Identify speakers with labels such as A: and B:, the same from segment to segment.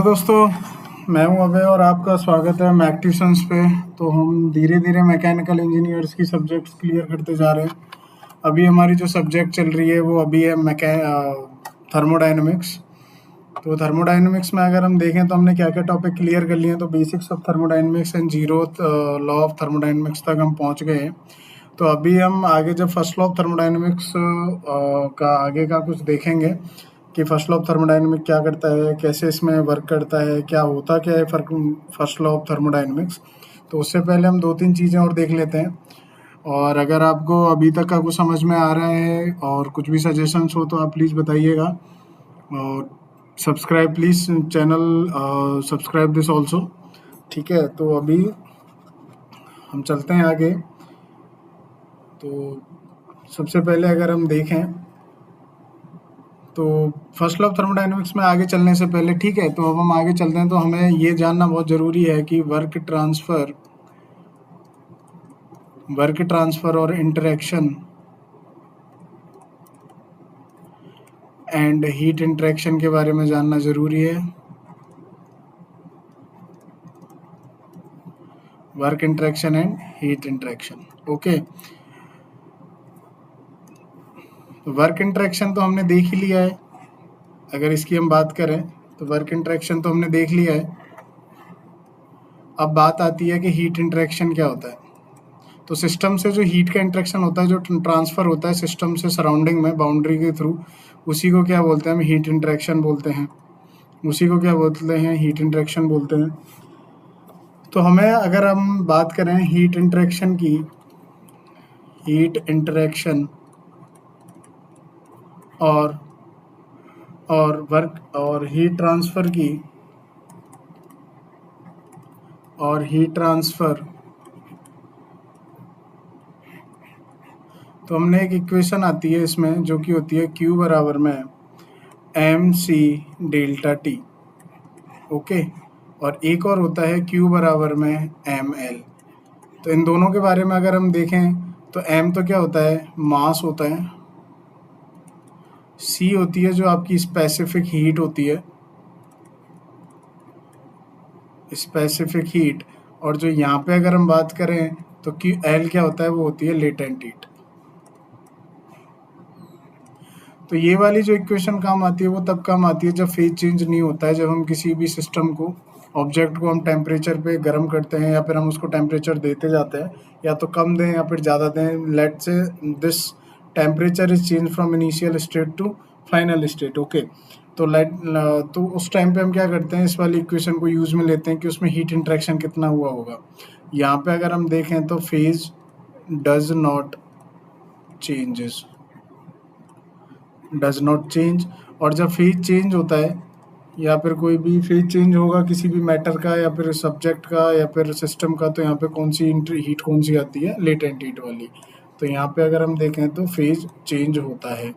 A: दोस्तों, मैं हूं अभय और आपका स्वागत है मैक ट्यूशंस पे। तो हम धीरे धीरे मैकेनिकल इंजीनियर्स की सब्जेक्ट्स क्लियर करते जा रहे हैं। अभी हमारी जो सब्जेक्ट चल रही है वो अभी है थर्मोडायनेमिक्स। तो थर्मोडायनेमिक्स में अगर हम देखें तो हमने क्या क्या टॉपिक क्लियर कर लिए हैं। तो basics of thermodynamics and zero law of thermodynamics तक हम पहुंच गए हैं। तो अभी हम आगे जब फर्स्ट लॉ ऑफ थर्मोडायनेमिक्स का आगे का कुछ देखेंगे कि फर्स्ट लॉ ऑफ थर्मोडायनेमिक्स क्या करता है, कैसे इसमें वर्क करता है, क्या होता क्या है फर्स्ट लॉ ऑफ थर्मोडायनेमिक्स। तो उससे पहले हम 2-3 चीज़ें और देख लेते हैं। और अगर आपको अभी तक का कुछ समझ में आ रहा है और कुछ भी सजेशंस हो तो आप प्लीज़ बताइएगा। और subscribe please channel, subscribe this also. ठीक है, तो अभी हम चलते हैं आगे। तो सबसे पहले अगर हम देखें तो फर्स्ट लॉ ऑफ थर्मोडायनेमिक्स में आगे चलने से पहले, ठीक है, तो अब हम आगे चलते हैं। तो हमें ये जानना बहुत ज़रूरी है कि वर्क ट्रांसफ़र और इंटरेक्शन एंड हीट इंटरेक्शन के बारे में जानना ज़रूरी है। Work interaction and heat interaction, okay. Work interaction तो हमने देख ही लिया है। अगर इसकी हम बात करें तो वर्क इंटरेक्शन तो हमने देख लिया है। अब बात आती है कि हीट इंटरेक्शन क्या होता है। तो सिस्टम से जो हीट का इंटरेक्शन होता है, जो ट्रांसफ़र होता है सिस्टम से सराउंडिंग में बाउंड्री के थ्रू, उसी को क्या बोलते हैं? हम हीट इंटरेक्शन बोलते हैं। उसी को क्या बोलते हैं? हीट इंटरेक्शन बोलते हैं। तो हमें अगर हम बात करें हीट इंटरेक्शन की, हीट इंटरेक्शन और वर्क और हीट ट्रांसफ़र की, और हीट ट्रांसफ़र, तो हमने एक इक्वेशन आती है इसमें जो कि होती है Q बराबर में mc डेल्टा टी, ओके। और एक और होता है Q बराबर में ml। तो इन दोनों के बारे में अगर हम देखें तो m तो क्या होता है? मास होता है। C होती है जो आपकी स्पेसिफिक हीट होती है, स्पेसिफिक हीट। और जो यहाँ पे अगर हम बात करें तो L क्या होता है? वो होती है लेटेंट हीट। तो ये वाली जो इक्वेशन काम आती है वो तब काम आती है जब फेज चेंज नहीं होता है। जब हम किसी भी सिस्टम को, ऑब्जेक्ट को हम टेम्परेचर पे गर्म करते हैं या फिर हम उसको टेम्परेचर देते जाते हैं, या तो कम दें या फिर ज़्यादा दें। Let's say this temperature is change from initial state to final state, okay. तो उस टाइम पे हम क्या करते हैं? इस वाली इक्वेशन को यूज़ में लेते हैं कि उसमें हीट इंटरेक्शन कितना हुआ होगा। यहाँ पे अगर हम देखें तो फेज डज नॉट चेंज। और जब फेज चेंज होता है या फिर कोई भी फेज चेंज होगा किसी भी मैटर का या फिर सब्जेक्ट का या फिर सिस्टम का, तो यहाँ पे कौन सी हीट कौन सी आती है? लेटेंट हीट वाली। तो यहाँ पे अगर हम देखें तो फेज चेंज होता है।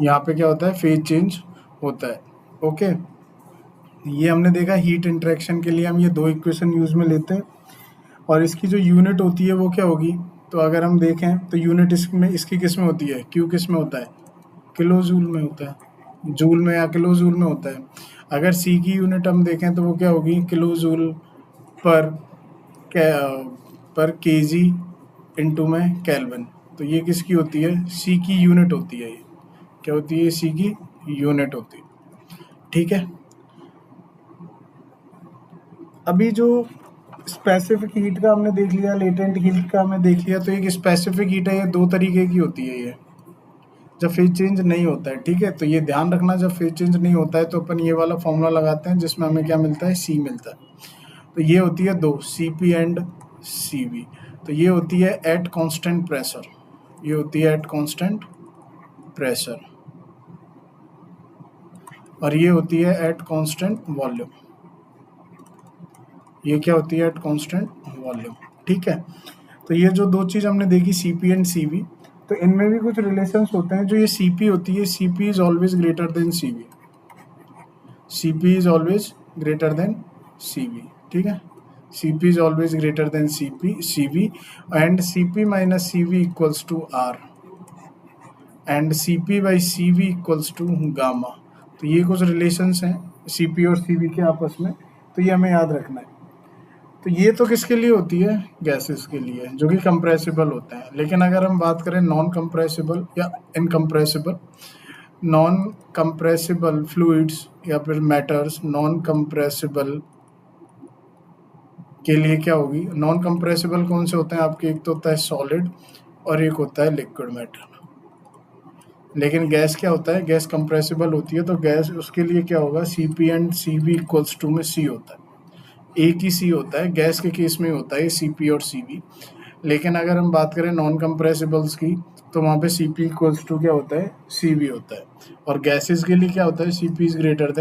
A: यहाँ पे क्या होता है? फेज चेंज होता है, ओके। ये हमने देखा हीट इंटरेक्शन के लिए हम ये दो इक्वेशन यूज में लेते हैं। और इसकी जो यूनिट होती है वो क्या होगी? तो अगर हम देखें तो यूनिट इसकी किस में होती है? क्यू किस में होता है? किलो जूल में होता है। जूल में या किलो जूल में होता है। अगर सी की यूनिट हम देखें तो वो क्या होगी? किलो जूल पर केजी इंटू में केल्विन। तो ये किसकी होती है? सी की यूनिट होती है। ये क्या होती है? सी की यूनिट होती है, ठीक है। अभी जो स्पेसिफिक हीट का हमने देख लिया, लेटेंट हीट का हमने देख लिया। तो एक स्पेसिफिक हीट है, ये दो तरीके की होती है। ये जब फेज चेंज नहीं होता है, ठीक है। तो ये ध्यान रखना, जब फेज चेंज नहीं होता है तो अपन ये वाला फॉर्मूला लगाते हैं जिसमें हमें क्या मिलता है? सी मिलता है। तो ये होती है दो, C P and C V. तो ये होती है एट कांस्टेंट प्रेशर, ये होती है एट कांस्टेंट प्रेशर, और ये होती है एट कांस्टेंट वॉल्यूम। ये क्या होती है? एट कांस्टेंट वॉल्यूम, ठीक है। तो ये जो दो चीज़ हमने देखी, C P and C V, तो इनमें भी कुछ रिलेशंस होते हैं। जो ये सी पी होती है, C P is always greater than C V. C P is always greater than C V, ठीक है। C P is always greater than C V, and C P minus C V equals to R, and C P by C V equals to gamma. तो ये कुछ relations हैं Cp और Cv के आपस में, तो ये हमें याद रखना है। तो ये तो किसके लिए होती है, गैसेस के लिए, जो कि कंप्रेसिबल होते हैं। लेकिन अगर हम बात करें नॉन कंप्रेसिबल या इनकम्प्रेसिबल, नॉन कंप्रेसिबल फ्लूइड्स या फिर मैटर्स, नॉन कंप्रेसिबल के लिए क्या होगी, नॉन कंप्रेसिबल कौन से होते हैं आपके, एक तो होता है सॉलिड और एक होता है लिक्विड मैटर। लेकिन गैस क्या होता है, गैस कंप्रेसिबल होती है, तो गैस उसके लिए क्या होगा, Cp and Cv equals to में C होता है, एक ही C होता है, गैस के केस में होता है Cp और Cv। लेकिन अगर हम बात करें नॉन कंप्रेसिबल्स की, तो वहाँ पे Cp इक्वल्स टू क्या होता है, Cv होता है। और गैसेस के लिए क्या होता है, Cp is greater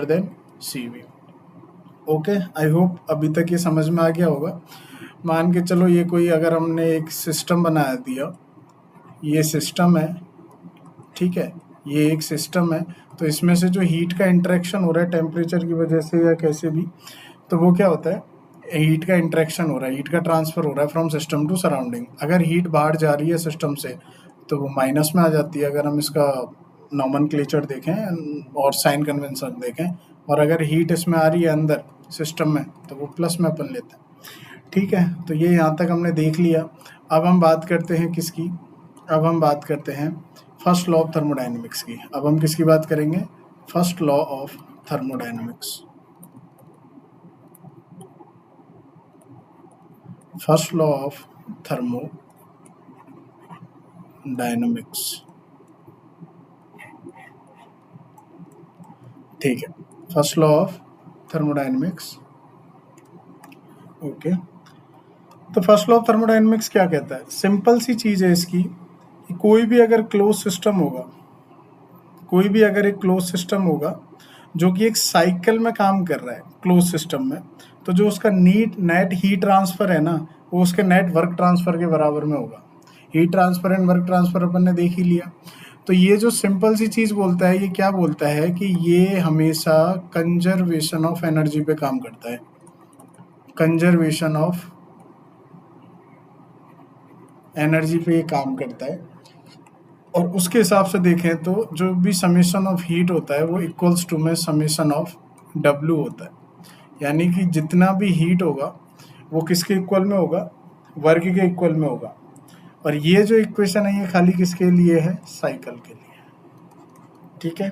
A: than Cv। Okay, I hope अभी तक ये समझ में आ गया होगा। मान के चलो ये कोई, अगर हमने एक सिस्टम बना दिया, ये सिस्टम है, ठीक है, ये एक सिस्टम है, तो इसमें से जो हीट का इंटरेक्शन हो रहा है टेम्परेचर की वजह से या कैसे भी, तो वो क्या होता है, हीट का इंटरेक्शन हो रहा है, हीट का ट्रांसफर हो रहा है फ्रॉम सिस्टम टू सराउंडिंग। अगर हीट बाहर जा रही है सिस्टम से तो वो माइनस में आ जाती है, अगर हम इसका नॉमेनक्लेचर देखें और साइन कन्वेंशन देखें। और अगर हीट इसमें आ रही है अंदर सिस्टम में, तो वो प्लस में अपन लेते हैं। ठीक है, तो ये यहाँ तक हमने देख लिया। अब हम बात करते हैं किसकी, अब हम बात करते हैं फर्स्ट लॉ ऑफ थर्मोडाइनमिक्स की। अब हम किसकी बात करेंगे, first law of thermodynamics. First law of thermodynamics, ठीक है, first law of thermodynamics. Okay, तो फर्स्ट लॉ ऑफ थर्मोडायनामिक्स क्या कहता है, सिंपल सी चीज है इसकी, कि कोई भी अगर क्लोज सिस्टम होगा, कोई भी अगर एक क्लोज सिस्टम होगा जो कि एक साइकिल में काम कर रहा है क्लोज सिस्टम में, तो जो उसका नेट हीट ट्रांसफर है ना, वो उसके नेट वर्क ट्रांसफर के बराबर में होगा। Heat transfer and work transfer अपन ने देख ही लिया। तो ये जो सिंपल सी चीज बोलता है, ये क्या बोलता है कि ये हमेशा कंजर्वेशन ऑफ एनर्जी पे काम करता है, कंजर्वेशन ऑफ एनर्जी पे ये काम करता है। और उसके हिसाब से देखें तो जो भी समेशन ऑफ हीट होता है वो इक्वल्स टू में समेशन ऑफ W होता है। यानी कि जितना भी हीट होगा वो किसके इक्वल में होगा, वर्क के इक्वल में होगा। और ये जो इक्वेशन है ये खाली किसके लिए है, साइकिल के लिए। ठीक है,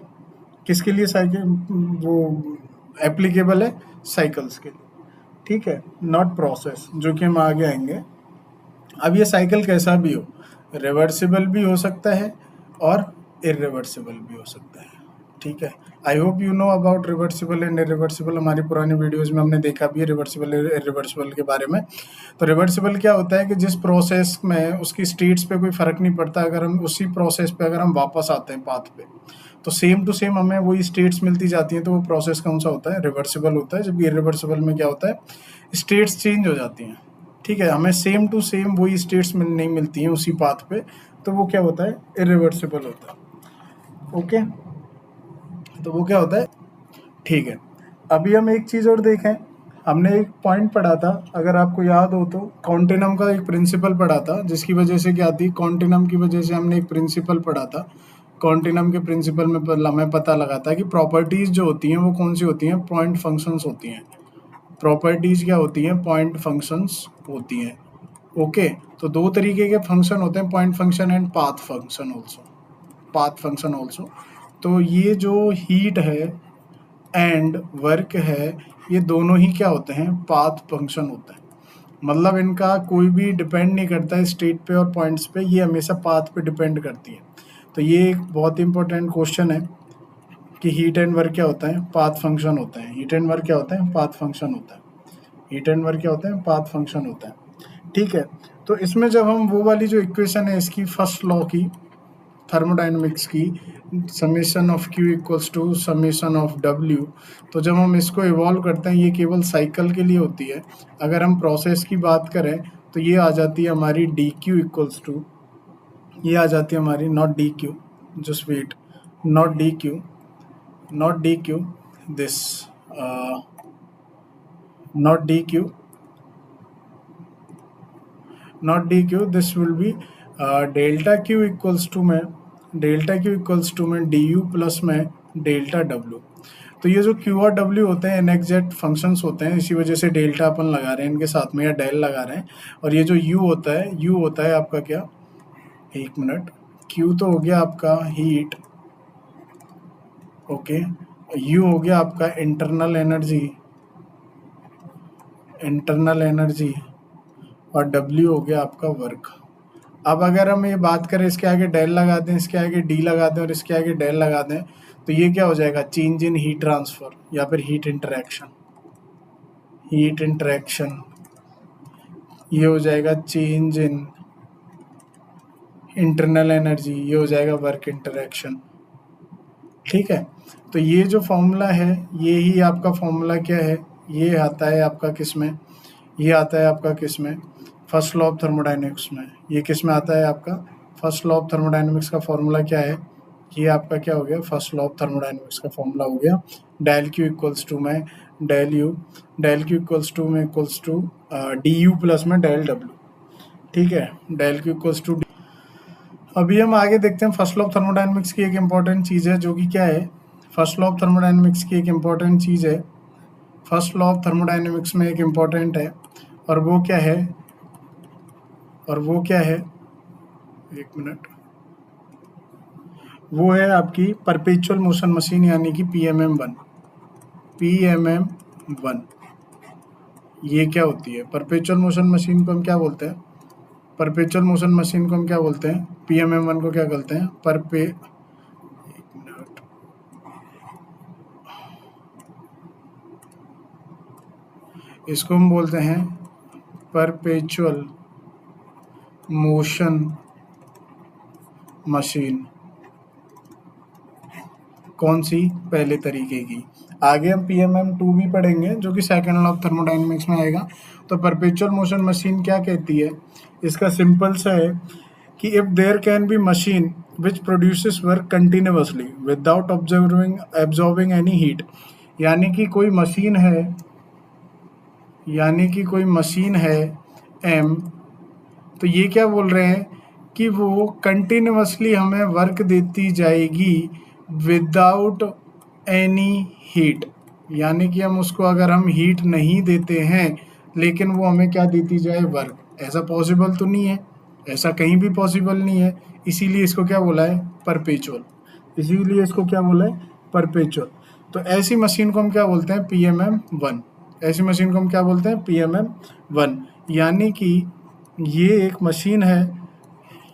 A: किसके लिए साइकिल, वो एप्लीकेबल है साइकिल्स के लिए। ठीक है, नॉट प्रोसेस, जो कि हम आगे आएंगे। अब ये साइकिल कैसा भी हो, रिवर्सिबल भी हो सकता है और इरिवर्सिबल भी हो सकता है। ठीक है, I hope you know about reversible and irreversible. हमारी पुरानी वीडियोस में हमने देखा भी है रिवर्सिबल इरिवर्सिबल के बारे में। तो रिवर्सिबल क्या होता है कि जिस प्रोसेस में उसकी स्टेट्स पे कोई फर्क नहीं पड़ता, अगर हम उसी प्रोसेस पे अगर हम वापस आते हैं पाथ पे, तो सेम टू सेम हमें वही स्टेट्स मिलती जाती हैं, तो वो प्रोसेस कौन सा होता है, रिवर्सिबल होता है। जबकि इरिवर्सिबल में क्या होता है, स्टेट्स चेंज हो जाती हैं। ठीक है, हमें सेम टू सेम वही स्टेट्स में नहीं मिलती हैं उसी पाथ पे, तो वो क्या होता है, इरिवर्सिबल होता है। ओके, तो वो क्या होता है, ठीक है। अभी हम एक चीज़ और देखें, हमने एक पॉइंट पढ़ा था, अगर आपको याद हो तो, कॉन्टिनम का एक प्रिंसिपल पढ़ा था, जिसकी वजह से क्या थी, कॉन्टिनम की वजह से हमने एक प्रिंसिपल पढ़ा था। कॉन्टिनम के प्रिंसिपल में हमें पता लगा था कि प्रॉपर्टीज़ जो होती हैं वो कौन सी होती हैं, पॉइंट फंक्शंस होती हैं। प्रॉपर्टीज़ क्या होती हैं, पॉइंट फंक्शंस होती हैं। ओके, तो दो तरीके के फंक्शन होते हैं, point function and path function also, path function also. तो ये जो हीट है एंड वर्क है, ये दोनों ही क्या होते हैं, पाथ फंक्शन होता है। मतलब इनका कोई भी डिपेंड नहीं करता है स्टेट पे और पॉइंट्स पे, ये हमेशा पाथ पे डिपेंड करती है। तो ये एक बहुत इंपॉर्टेंट क्वेश्चन है कि हीट एंड वर्क क्या होता है, पाथ फंक्शन होता है। हीट एंड वर्क क्या होता है, पाथ फंक्शन होता है। हीट एंड वर्क क्या होता है, पाथ फंक्शन होता है। ठीक है, तो इसमें जब हम वो वाली जो इक्वेशन है इसकी फर्स्ट लॉ की, थर्मोडाइनमिक्स की, summation of Q equals to summation of W, तो जब हम इसको इवॉल्व करते हैं, ये केवल साइकिल के लिए होती है। अगर हम प्रोसेस की बात करें तो ये आ जाती है हमारी DQ इक्वल्स टू, ये आ जाती है हमारी not DQ, just wait, not DQ, not DQ, this not DQ, not DQ, this will be delta Q equals to में, डेल्टा Q इक्वल्स टू में DU प्लस में डेल्टा डब्ल्यू। तो ये जो क्यू और डब्ल्यू होते हैं इनएग्जैक्ट फंक्शंस होते हैं, इसी वजह से डेल्टा अपन लगा रहे हैं इनके साथ में, या डेल लगा रहे हैं। और ये जो यू होता है आपका क्या, एक मिनट, क्यू तो हो गया आपका हीट, ओके, यू हो गया आपका इंटरनल एनर्जी और डब्ल्यू हो गया आपका वर्क। अब अगर हम ये बात करें, इसके आगे डेल लगा दें, इसके आगे डी लगा दें और इसके आगे डेल लगा दें, तो ये क्या हो जाएगा, चेंज इन हीट ट्रांसफर या फिर हीट इंटरेक्शन। ये हो जाएगा चेंज इन इंटरनल एनर्जी, ये हो जाएगा वर्क इंटरेक्शन। ठीक है, तो ये जो फॉर्मूला है, ये ही आपका फॉर्मूला क्या है, ये आता है आपका किस में, ये आता है आपका किस में, फर्स्ट लॉ ऑफ थर्मोडायनेमिक्स में। ये किस में आता है आपका, फर्स्ट लॉ ऑफ थर्मोडायनेमिक्स का फॉर्मूला क्या है, ये आपका क्या हो गया, फर्स्ट लॉ ऑफ थर्मोडायनेमिक्स का फॉर्मूला हो गया, डेल क्यू इक्वल्स टू में डी यू प्लस में डेल डब्ल्यू। ठीक है, डेल क्यू इक्वल्स टू। अभी हम आगे देखते हैं फर्स्ट लॉ ऑफ थर्मोडायनेमिक्स की एक इम्पॉर्टेंट चीज़ है, जो कि क्या है, फर्स्ट लॉ ऑफ थर्मोडायनेमिक्स की एक इम्पॉर्टेंट चीज़ है, फर्स्ट लॉ ऑफ थर्मोडायनेमिक्स में एक इम्पॉर्टेंट है, और वो क्या है, एक मिनट, वो है आपकी परपेचुअल मोशन मशीन, यानी कि पीएमएम 1। ये क्या होती है परपेचुअल मोशन मशीन को हम क्या बोलते हैं, परपेचुअल मोशन मशीन को हम क्या बोलते हैं, पीएमएम 1 को क्या बोलते हैं, इसको हम बोलते हैं परपेचुअल मोशन मशीन। कौन सी, पहले तरीके की। आगे हम PMM2 भी पढ़ेंगे, जो कि सेकंड लॉ ऑफ थर्मोडायनेमिक्स में आएगा। तो परपेचुअल मोशन मशीन क्या कहती है, इसका सिंपल सा है कि if there can be machine which produces work continuously without absorbing any heat, यानी कि कोई मशीन है M, तो ये क्या बोल रहे हैं कि वो कंटिन्यूअसली हमें वर्क देती जाएगी विदाउट एनी हीट, यानी कि हम उसको अगर हम हीट नहीं देते हैं लेकिन वो हमें क्या देती जाए, वर्क। ऐसा पॉसिबल तो नहीं है, ऐसा कहीं भी पॉसिबल नहीं है, इसीलिए इसको क्या बोला है, परपेचुअल। तो ऐसी मशीन को हम क्या बोलते हैं, PMM1। ऐसी मशीन को हम क्या बोलते हैं, PMM1। यानी कि ये एक मशीन है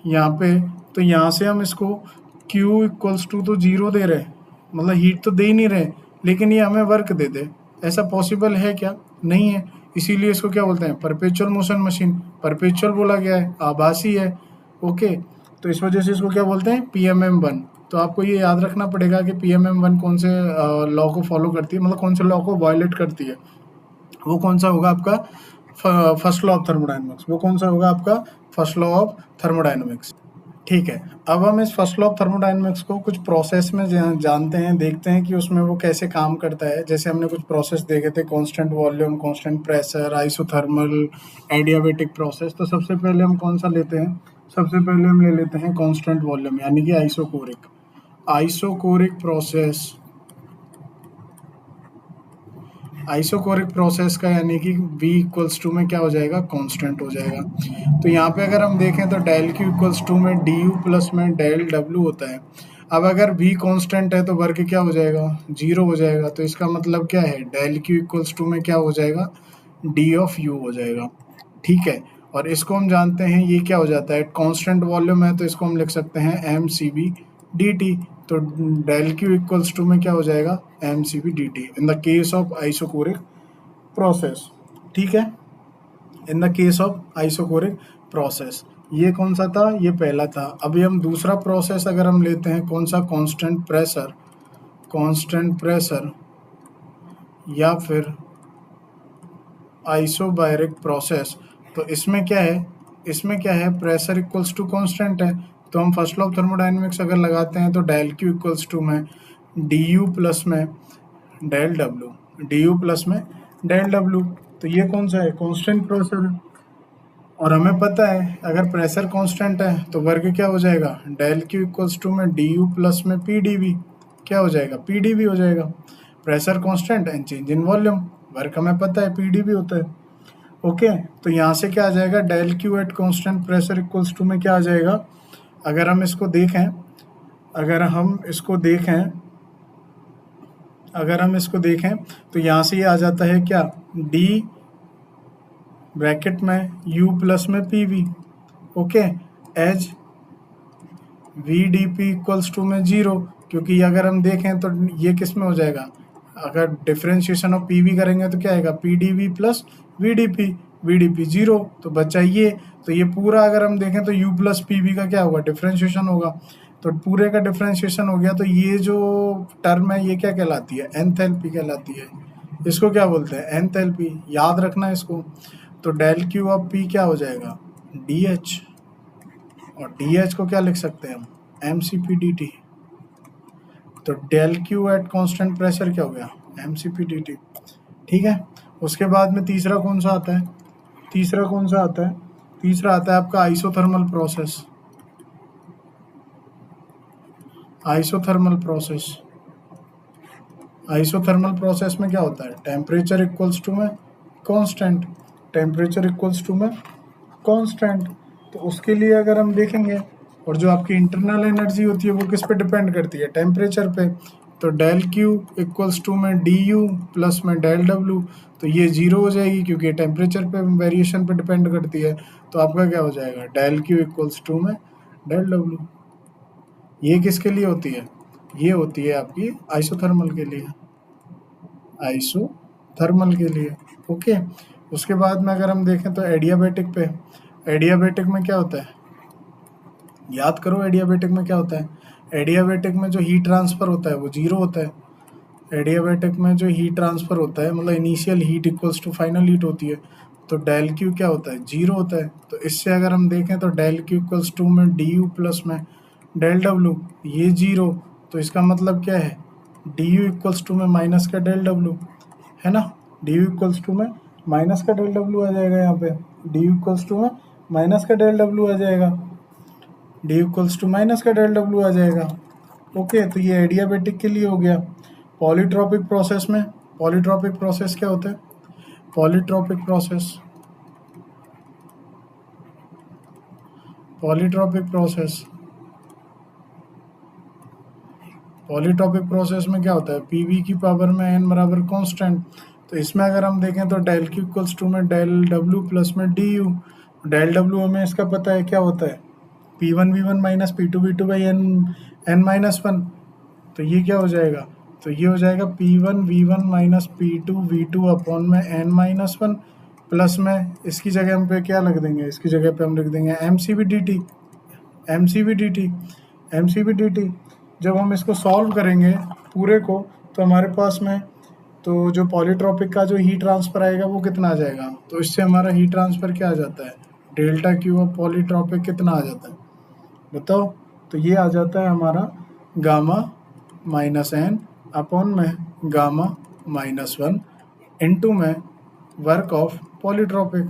A: यहाँ पे, तो यहाँ से हम इसको Q इक्वल्स टू तो 0 दे रहे, मतलब हीट तो दे ही नहीं रहे, लेकिन ये हमें वर्क दे दे, ऐसा पॉसिबल है क्या, नहीं है। इसीलिए इसको क्या बोलते हैं, परपेचुअल मोशन मशीन। परपेचुअल बोला गया है, आभासी है, ओके, तो इस वजह से इसको क्या बोलते हैं, PMM1। तो आपको ये याद रखना पड़ेगा कि PMM1 कौन से लॉ को फॉलो करती है, मतलब कौन से लॉ को वायलेट करती है। वो कौन सा होगा आपका, फर्स्ट लॉ ऑफ थर्मोडायनेमिक्स। वो कौन सा होगा आपका, फर्स्ट लॉ ऑफ थर्मोडायनेमिक्स। ठीक है, अब हम इस फर्स्ट लॉ ऑफ थर्मोडायनेमिक्स को कुछ प्रोसेस में जानते हैं, देखते हैं कि उसमें वो कैसे काम करता है। जैसे हमने कुछ प्रोसेस देखे थे, constant volume, constant pressure, isothermal, adiabatic process. तो सबसे पहले हम कौन सा लेते हैं, सबसे पहले हम ले लेते हैं कांस्टेंट वॉल्यूम, यानी कि आइसोकोरिक प्रोसेस का, यानी कि V इक्वल्स टू में क्या हो जाएगा, कांस्टेंट हो जाएगा। तो यहाँ पे अगर हम देखें तो डेल Q इक्वल्स टू में DU प्लस में डेल W होता है। अब अगर V कांस्टेंट है तो वर्क क्या हो जाएगा, 0 हो जाएगा। तो इसका मतलब क्या है, डेल Q इक्वल्स टू में क्या हो जाएगा, D ऑफ U हो जाएगा। ठीक है, और इसको हम जानते हैं ये क्या हो जाता है, कांस्टेंट वॉल्यूम है, तो इसको हम लिख सकते हैं mCv dt। तो डेल Q इक्वल्स टू में क्या हो जाएगा, mCv dt in the case of isochoric process. ठीक है, in the case of isochoric process. ये कौन सा था, ये पहला था। अभी हम दूसरा प्रोसेस अगर हम लेते हैं, कौन सा, कांस्टेंट प्रेशर या फिर आइसोबैरिक प्रोसेस। तो इसमें क्या है, प्रेशर इक्वल्स टू कांस्टेंट है। तो हम फर्स्ट लॉ ऑफ थर्मोडायनेमिक्स अगर लगाते हैं तो डेल Q इक्वल्स टू में DU प्लस में डेल W। तो ये कौन सा है, कांस्टेंट प्रेशर है। और हमें पता है अगर प्रेशर कांस्टेंट है तो वर्क क्या हो जाएगा, डेल Q इक्वल्स टू में DU प्लस में PdV। क्या हो जाएगा, पीडीवी हो जाएगा, pressure constant and change in volume. Work हमें पता है पीडीवी होता है। ओके, तो यहाँ से क्या आ जाएगा, del Q at constant pressure equals to में क्या आ जाएगा, अगर हम इसको देखें, तो यहाँ से ये आ जाता है क्या, डी ब्रैकेट में यू प्लस में P V, okay, as V d P equals to में 0, क्योंकि अगर हम देखें तो ये किस में हो जाएगा, अगर डिफ्रेंशिएशन ऑफ पी वी करेंगे तो क्या आएगा, P d V plus V d P 0, तो बचा ये, तो ये पूरा अगर हम देखें तो u प्लस पी वी का क्या होगा, डिफ्रेंशिएशन होगा, तो पूरे का डिफ्रेंशिएशन हो गया, तो ये जो टर्म है ये क्या कहलाती है, एंथैल्पी कहलाती है। इसको क्या बोलते हैं, एंथैल्पी, याद रखना इसको। तो डेल क्यू ऑफ पी क्या हो जाएगा, डी एच, और डी एच को क्या लिख सकते हैं हम, M C P D T. तो del Q at constant pressure क्या हो गया, M C P D T. ठीक है, उसके बाद में तीसरा कौन सा आता है, तीसरा आता है आपका आइसोथर्मल प्रोसेस। आइसोथर्मल प्रोसेस में क्या होता है, टेम्परेचर इक्वल्स टू में कांस्टेंट, तो उसके लिए अगर हम देखेंगे, और जो आपकी इंटरनल एनर्जी होती है वो किस पे डिपेंड करती है, टेम्परेचर पे, तो डेल क्यू इक्वल्स टू में डी यू प्लस में डेल डब्ल्यू, तो ये 0 हो जाएगी क्योंकि टेम्परेचर पे वेरिएशन पे डिपेंड करती है, तो आपका क्या हो जाएगा, डेल क्यू इक्वल्स टू में डेल डब्ल्यू। ये किसके लिए होती है, ये होती है आपकी आइसोथर्मल के लिए, ओके। उसके बाद में अगर हम देखें तो एडियाबेटिक में क्या होता है, याद करो एडियाबेटिक में क्या होता है, एडियाबेटिक में जो हीट ट्रांसफर होता है वो 0 होता है। एडियाबेटिक में जो हीट ट्रांसफर होता है, मतलब initial heat equals to final heat होती है, तो डेल क्यू क्या होता है, 0 होता है। तो इससे अगर हम देखें तो डेल क्यू इक्वल्स टू में डी यू प्लस में डेल डब्ल्यू, ये 0, तो इसका मतलब क्या है, डी यू इक्वल्स टू में माइनस का डेल डब्ल्यू, है ना, डी यू इक्वल्स टू में माइनस का डेल डब्ल्यू आ जाएगा, यहाँ पे डी यू इक्वल्स टू में माइनस का डेल डब्ल्यू आ जाएगा, डी इक्वल्स टू माइनस का डेल डब्ल्यू आ जाएगा, ओके। तो ये एडियाबेटिक के लिए हो गया। पॉलीट्रॉपिक प्रोसेस क्या होता है, पॉलीट्रॉपिक प्रोसेस में क्या होता है, पीवी की पावर में एन बराबर कांस्टेंट, तो इसमें अगर हम देखें तो डेल क्यू इक्वल्स टू में डेल डब्ल्यू प्लस में डी यू, डेल डब्ल्यू हमें इसका पता है क्या होता है, P1V1 minus P2V2 by n minus 1, तो ये क्या हो जाएगा, तो ये हो जाएगा P1V1 माइनस P2V2 अपॉन में n माइनस 1 प्लस में इसकी जगह हम पे क्या लिख देंगे, इसकी जगह पे हम लिख देंगे MCV/dt। जब हम इसको सॉल्व करेंगे पूरे को, तो हमारे पास में तो जो पॉलीट्रॉपिक का जो हीट ट्रांसफर आएगा वो कितना आ जाएगा, तो इससे हमारा हीट ट्रांसफर क्या आ जाता है, डेल्टा क्यू ऑफ पॉलीट्रॉपिक कितना आ जाता है, बताओ। तो ये आ जाता है हमारा गामा माइनस एन अपॉन में गामा माइनस 1 इंटू में वर्क ऑफ पॉलीट्रॉपिक,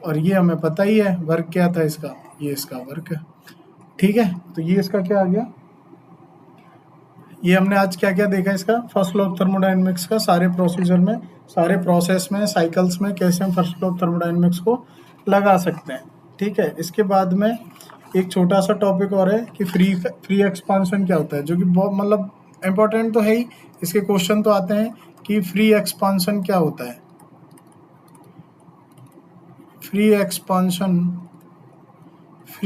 A: और ये हमें पता ही है वर्क क्या था इसका, ये इसका वर्क है, ठीक है। तो ये इसका क्या आ गया, ये हमने आज क्या क्या देखा इसका, फर्स्ट लॉ ऑफ थर्मोडायनेमिक्स का, सारे प्रोसेस में साइकिल्स में कैसे हम फर्स्ट लॉ ऑफ थर्मोडायनेमिक्स को लगा सकते हैं, ठीक है। इसके बाद में एक छोटा सा टॉपिक और है कि फ्री एक्सपांशन क्या होता है, जो कि बहुत मतलब इम्पोर्टेंट तो है ही, इसके क्वेश्चन तो आते हैं कि फ्री एक्सपांशन क्या होता है। फ्री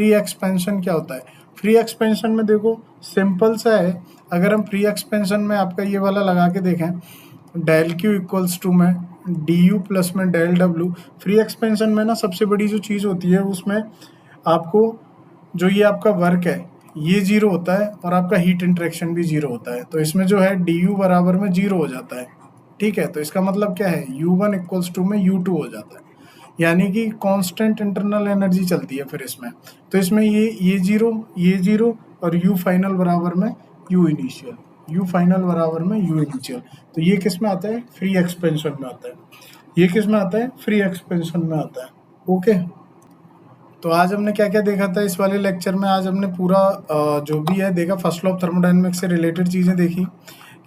A: एक्सपेंशन क्या होता है, फ्री एक्सपेंशन में देखो सिंपल सा है, अगर हम फ्री एक्सपेंशन में आपका ये वाला लगा के देखें, डेल क्यू इक्वल्स टू में डी यू प्लस में डेल डब्ल्यू, फ्री एक्सपेंशन में ना सबसे बड़ी जो चीज़ होती है उसमें आपको जो ये आपका वर्क है ये 0 होता है और आपका हीट इंटरेक्शन भी 0 होता है, तो इसमें जो है डी यू बराबर में 0 हो जाता है, ठीक है। तो इसका मतलब क्या है, U1 इक्वल्स टू में U2 हो जाता है, यानी कि कांस्टेंट इंटरनल एनर्जी चलती है फिर इसमें, तो इसमें ये 0 और U फाइनल बराबर में U इनिशियल, तो ये किस में आता है, फ्री एक्सपेंशन में आता है, ओके। तो आज हमने क्या-क्या देखा था इस वाले लेक्चर में, आज हमने पूरा जो भी है देखा, फर्स्ट लॉ ऑफ थर्मोडायनामिक्स से रिलेटेड चीज़ें देखी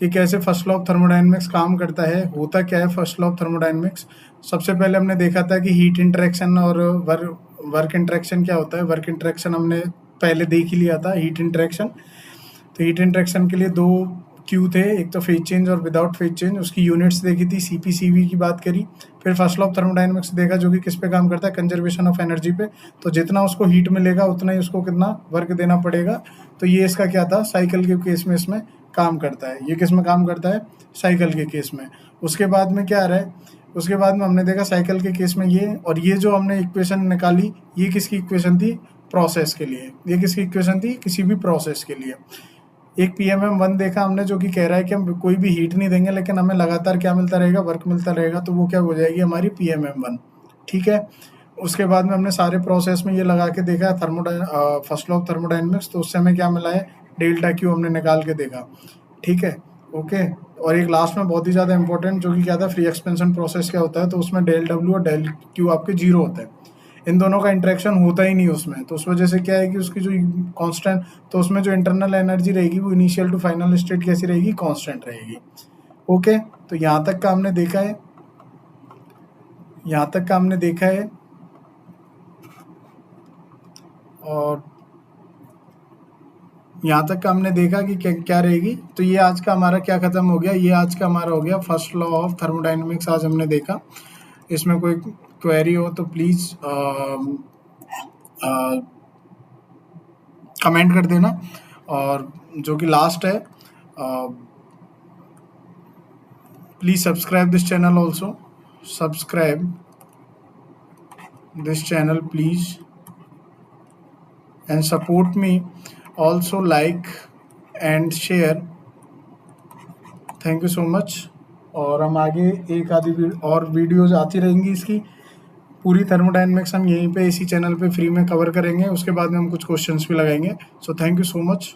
A: कि कैसे फर्स्ट लॉ ऑफ थर्मोडायनामिक्स काम करता है, होता क्या है फर्स्ट लॉ ऑफ थर्मोडायनामिक्स। सबसे पहले हमने देखा था कि हीट इंटरेक्शन और वर्क इंटरेक्शन क्या होता है। वर्क इंटरेक्शन हमने पहले देख ही लिया था, हीट इंटरेक्शन। तो हीट इंटरेक्शन के लिए दो क्यू थे, एक तो फेज चेंज और विदाउट फेज चेंज, उसकी यूनिट्स देखी थी, सीपी सीवी की बात करी। फिर फर्स्ट लॉ ऑफ थर्मोडायनामिक्स देखा जो कि किस पे काम करता है, कंजर्वेशन ऑफ एनर्जी पे। तो जितना उसको हीट मिलेगा उतना ही उसको कितना वर्क देना पड़ेगा। तो ये इसका क्या था, साइकिल के केस में इसमें काम करता है। ये किस में काम करता है, साइकिल के केस में। उसके बाद में क्या आ रहा है, उसके बाद में हमने देखा साइकिल के केस में ये, और ये जो हमने इक्वेशन निकाली ये किसकी इक्वेशन थी, प्रोसेस के लिए। ये किसकी इक्वेशन थी, किसी भी प्रोसेस के लिए। एक PMM1 देखा हमने जो कि कह रहा है कि हम कोई भी हीट नहीं देंगे लेकिन हमें लगातार क्या मिलता रहेगा, वर्क मिलता रहेगा। तो वो क्या हो जाएगी हमारी PMM1, ठीक है। उसके बाद में हमने सारे प्रोसेस में ये लगा के देखा फर्स्ट लॉ ऑफ थर्मोडायनामिक्स। तो उससे हमें क्या मिला है, डेल्टा क्यू हमने निकाल के देखा, ठीक है, ओके। और एक लास्ट में बहुत ही ज़्यादा इंपॉर्टेंट जो कि क्या था, फ्री एक्सपेंशन प्रोसेस क्या होता है। तो उसमें डेल डब्ल्यू और डेल क्यू आपके जीरो होते हैं, इन दोनों का इंटरेक्शन होता ही नहीं उसमें। तो उस वजह से क्या है कि उसकी जो कांस्टेंट, तो उसमें जो इंटरनल एनर्जी रहेगी वो इनिशियल टू फाइनल स्टेट कैसी रहेगी, कांस्टेंट रहेगी, ओके। तो यहाँ तक का हमने देखा है, यहाँ तक का हमने देखा है। और यहाँ तक का हमने देखा कि क्या रहेगी। तो ये आज का हमारा क्या खत्म हो गया, ये आज का हमारा हो गया फर्स्ट लॉ ऑफ थर्मोडायनेमिक्स, आज हमने देखा। इसमें कोई क्वेरी हो तो प्लीज़ कमेंट कर देना। और जो कि लास्ट है, please subscribe this channel also, subscribe this channel please and support me, also like and share, thank you so much. और हम आगे एक आधी और वीडियोज आती रहेंगी इसकी, पूरी थर्मोडायनामिक्स हम यहीं पे इसी चैनल पे फ्री में कवर करेंगे। उसके बाद में हम कुछ क्वेश्चंस भी लगाएंगे। So thank you so much.